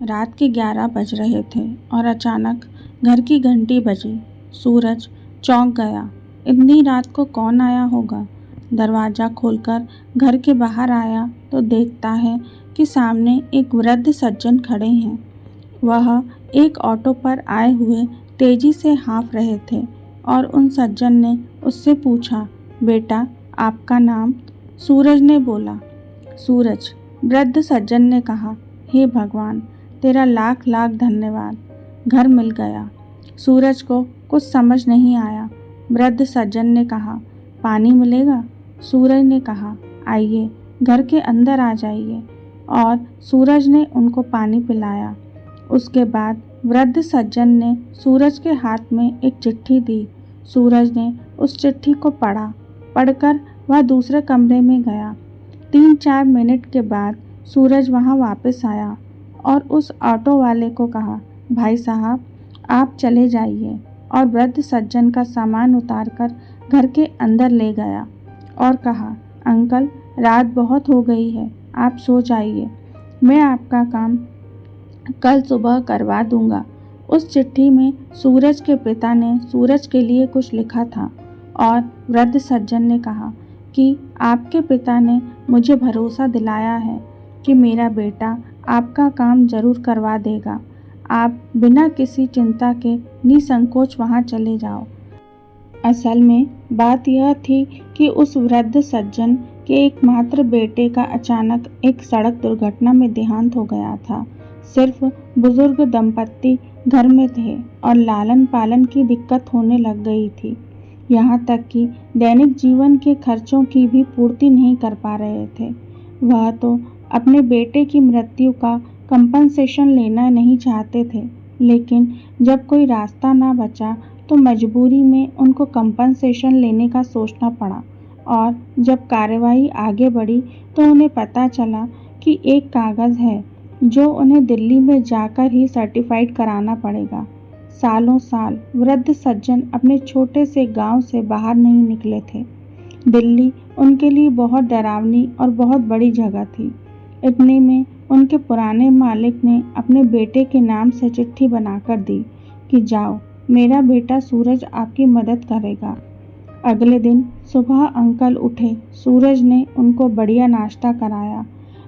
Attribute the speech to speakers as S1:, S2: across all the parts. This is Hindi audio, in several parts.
S1: रात के 11 बज रहे थे और अचानक घर की घंटी बजी। सूरज चौंक गया। इतनी रात को कौन आया होगा? दरवाज़ा खोलकर घर के बाहर आया तो देखता है कि सामने एक वृद्ध सज्जन खड़े हैं। वह एक ऑटो पर आए हुए तेजी से हाँफ रहे थे और उन सज्जन ने उससे पूछा, बेटा आपका नाम? सूरज ने बोला, सूरज। वृद्ध सज्जन ने कहा, हे भगवान, तेरा लाख लाख धन्यवाद, घर मिल गया। सूरज को कुछ समझ नहीं आया। वृद्ध सज्जन ने कहा, पानी मिलेगा? सूरज ने कहा, आइए घर के अंदर आ जाइए, और सूरज ने उनको पानी पिलाया। उसके बाद वृद्ध सज्जन ने सूरज के हाथ में एक चिट्ठी दी। सूरज ने उस चिट्ठी को पढ़ा। पढ़कर वह दूसरे कमरे में गया। 3-4 मिनट के बाद सूरज वहां वापस आया और उस ऑटो वाले को कहा, भाई साहब आप चले जाइए, और वृद्ध सज्जन का सामान उतारकर घर के अंदर ले गया और कहा, अंकल रात बहुत हो गई है, आप सो जाइए, मैं आपका काम कल सुबह करवा दूंगा। उस चिट्ठी में सूरज के पिता ने सूरज के लिए कुछ लिखा था और वृद्ध सज्जन ने कहा कि आपके पिता ने मुझे भरोसा दिलाया है कि मेरा बेटा आपका काम जरूर करवा देगा। आप बिना किसी चिंता के निसंकोच वहां चले जाओ। असल में बात यह थी कि उस वृद्ध सज्जन के एकमात्र बेटे का अचानक एक सड़क दुर्घटना में देहांत हो गया था। सिर्फ बुजुर्ग दंपत्ति घर में थे और लालन पालन की दिक्कत होने लग गई थी। यहाँ तक कि दैनिक जीवन के खर्चों की भी पूर्ति नहीं कर पा रहे थे। वह तो अपने बेटे की मृत्यु का कंपनसेशन लेना नहीं चाहते थे, लेकिन जब कोई रास्ता ना बचा तो मजबूरी में उनको कंपनसेशन लेने का सोचना पड़ा। और जब कार्यवाही आगे बढ़ी तो उन्हें पता चला कि एक कागज़ है जो उन्हें दिल्ली में जाकर ही सर्टिफाइड कराना पड़ेगा। सालों साल वृद्ध सज्जन अपने छोटे से गांव से बाहर नहीं निकले थे। दिल्ली उनके लिए बहुत डरावनी और बहुत बड़ी जगह थी। इतने में उनके पुराने मालिक ने अपने बेटे के नाम से चिट्ठी बनाकर दी कि जाओ, मेरा बेटा सूरज आपकी मदद करेगा। अगले दिन सुबह अंकल उठे। सूरज ने उनको बढ़िया नाश्ता कराया,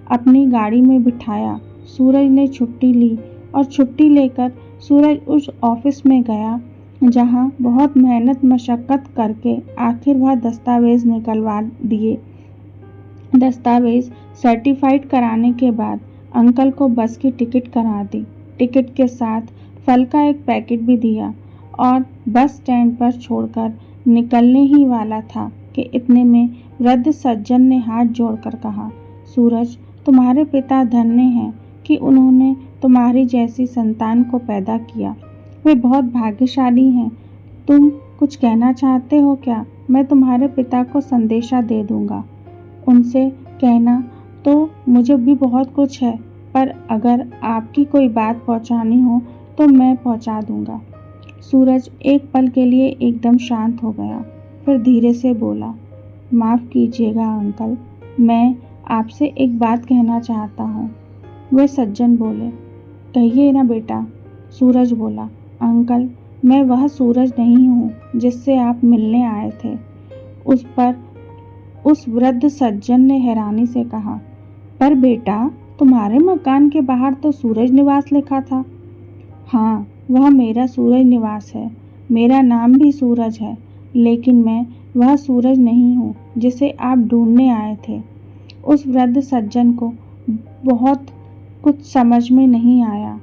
S1: अपनी गाड़ी में बिठाया। सूरज ने छुट्टी ली और छुट्टी लेकर सूरज उस ऑफिस में गया जहां बहुत मेहनत मशक्क़त करके आखिर वह दस्तावेज निकलवा दिए। दस्तावेज सर्टिफाइड कराने के बाद अंकल को बस की टिकट करा दी। टिकट के साथ फल का एक पैकेट भी दिया और बस स्टैंड पर छोड़कर निकलने ही वाला था कि इतने में वृद्ध सज्जन ने हाथ जोड़कर कहा, सूरज तुम्हारे पिता धन्य हैं कि उन्होंने तुम्हारी जैसी संतान को पैदा किया। वे बहुत भाग्यशाली हैं। तुम कुछ कहना चाहते हो क्या? मैं तुम्हारे पिता को संदेशा दे दूंगा। उनसे कहना तो मुझे भी बहुत कुछ है, पर अगर आपकी कोई बात पहुंचानी हो तो मैं पहुंचा दूंगा। सूरज एक पल के लिए एकदम शांत हो गया, फिर धीरे से बोला, माफ़ कीजिएगा अंकल, मैं आपसे एक बात कहना चाहता हूँ। वे सज्जन बोले, कहिए ना बेटा। सूरज बोला, अंकल मैं वह सूरज नहीं हूँ जिससे आप मिलने आए थे। उस वृद्ध सज्जन ने हैरानी से कहा, पर बेटा तुम्हारे मकान के बाहर तो सूरज निवास लिखा था। हाँ, वह मेरा सूरज निवास है। मेरा नाम भी सूरज है, लेकिन मैं वह सूरज नहीं हूँ जिसे आप ढूंढने आए थे। उस वृद्ध सज्जन को बहुत कुछ समझ में नहीं आया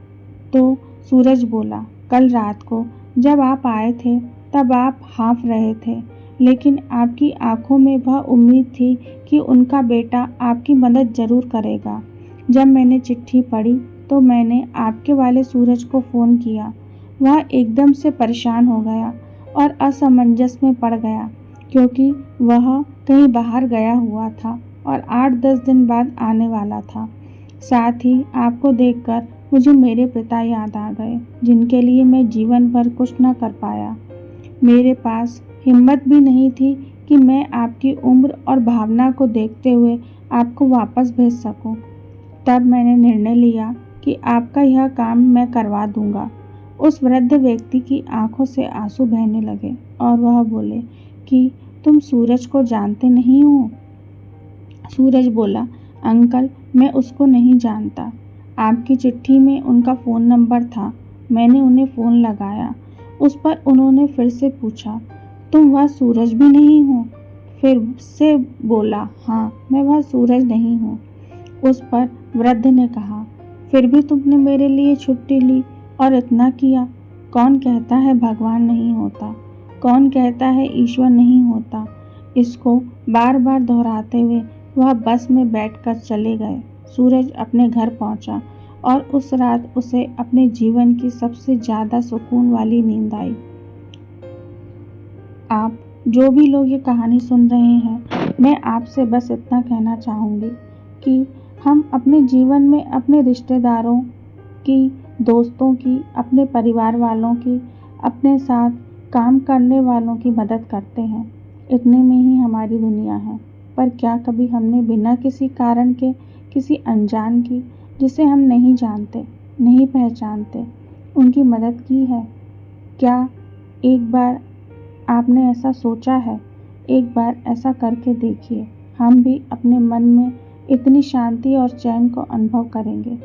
S1: तो सूरज बोला, कल रात को जब आप आए थे तब आप हाँफ रहे थे, लेकिन आपकी आंखों में वह उम्मीद थी कि उनका बेटा आपकी मदद जरूर करेगा। जब मैंने चिट्ठी पढ़ी तो मैंने आपके वाले सूरज को फ़ोन किया। वह एकदम से परेशान हो गया और असमंजस में पड़ गया, क्योंकि वह कहीं बाहर गया हुआ था और 8-10 दिन बाद आने वाला था। साथ ही आपको देखकर मुझे मेरे पिता याद आ गए, जिनके लिए मैं जीवन भर कुछ न कर पाया। मेरे पास हिम्मत भी नहीं थी कि मैं आपकी उम्र और भावना को देखते हुए आपको वापस भेज सकूं। तब मैंने निर्णय लिया कि आपका यह काम मैं करवा दूंगा। उस वृद्ध व्यक्ति की आंखों से आंसू बहने लगे और वह बोले कि तुम सूरज को जानते नहीं हो? सूरज बोला, अंकल, मैं उसको नहीं जानता। आपकी चिट्ठी में उनका फ़ोन नंबर था। मैंने उन्हें फ़ोन लगाया। उस पर उन्होंने फिर से पूछा, तुम वह सूरज भी नहीं हो? फिर से बोला, हाँ, मैं वह सूरज नहीं हूँ। उस पर वृद्ध ने कहा, फिर भी तुमने मेरे लिए छुट्टी ली और इतना किया। कौन कहता है भगवान नहीं होता? कौन कहता है ईश्वर नहीं होता? इसको बार बार दोहराते हुए वह बस में बैठकर चले गए। सूरज अपने घर पहुंचा और उस रात उसे अपने जीवन की सबसे ज़्यादा सुकून वाली नींद आई। आप जो भी लोग ये कहानी सुन रहे हैं, मैं आपसे बस इतना कहना चाहूँगी कि हम अपने जीवन में अपने रिश्तेदारों की, दोस्तों की, अपने परिवार वालों की, अपने साथ काम करने वालों की मदद करते हैं। इतने में ही हमारी दुनिया है। पर क्या कभी हमने बिना किसी कारण के किसी अनजान की, जिसे हम नहीं जानते, नहीं पहचानते, उनकी मदद की है? क्या एक बार आपने ऐसा सोचा है? एक बार ऐसा करके देखिए। हम भी अपने मन में इतनी शांति और चैन को अनुभव करेंगे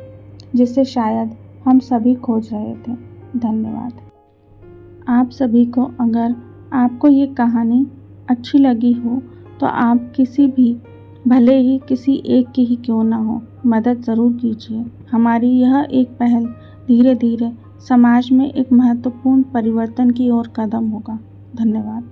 S1: जिसे शायद हम सभी खोज रहे थे। धन्यवाद। आप सभी को अगर आपको ये कहानी अच्छी लगी हो तो आप किसी भी, भले ही किसी एक की ही क्यों ना हो, मदद ज़रूर कीजिए। हमारी यह एक पहल धीरे धीरे समाज में एक महत्वपूर्ण परिवर्तन की ओर कदम होगा। धन्यवाद।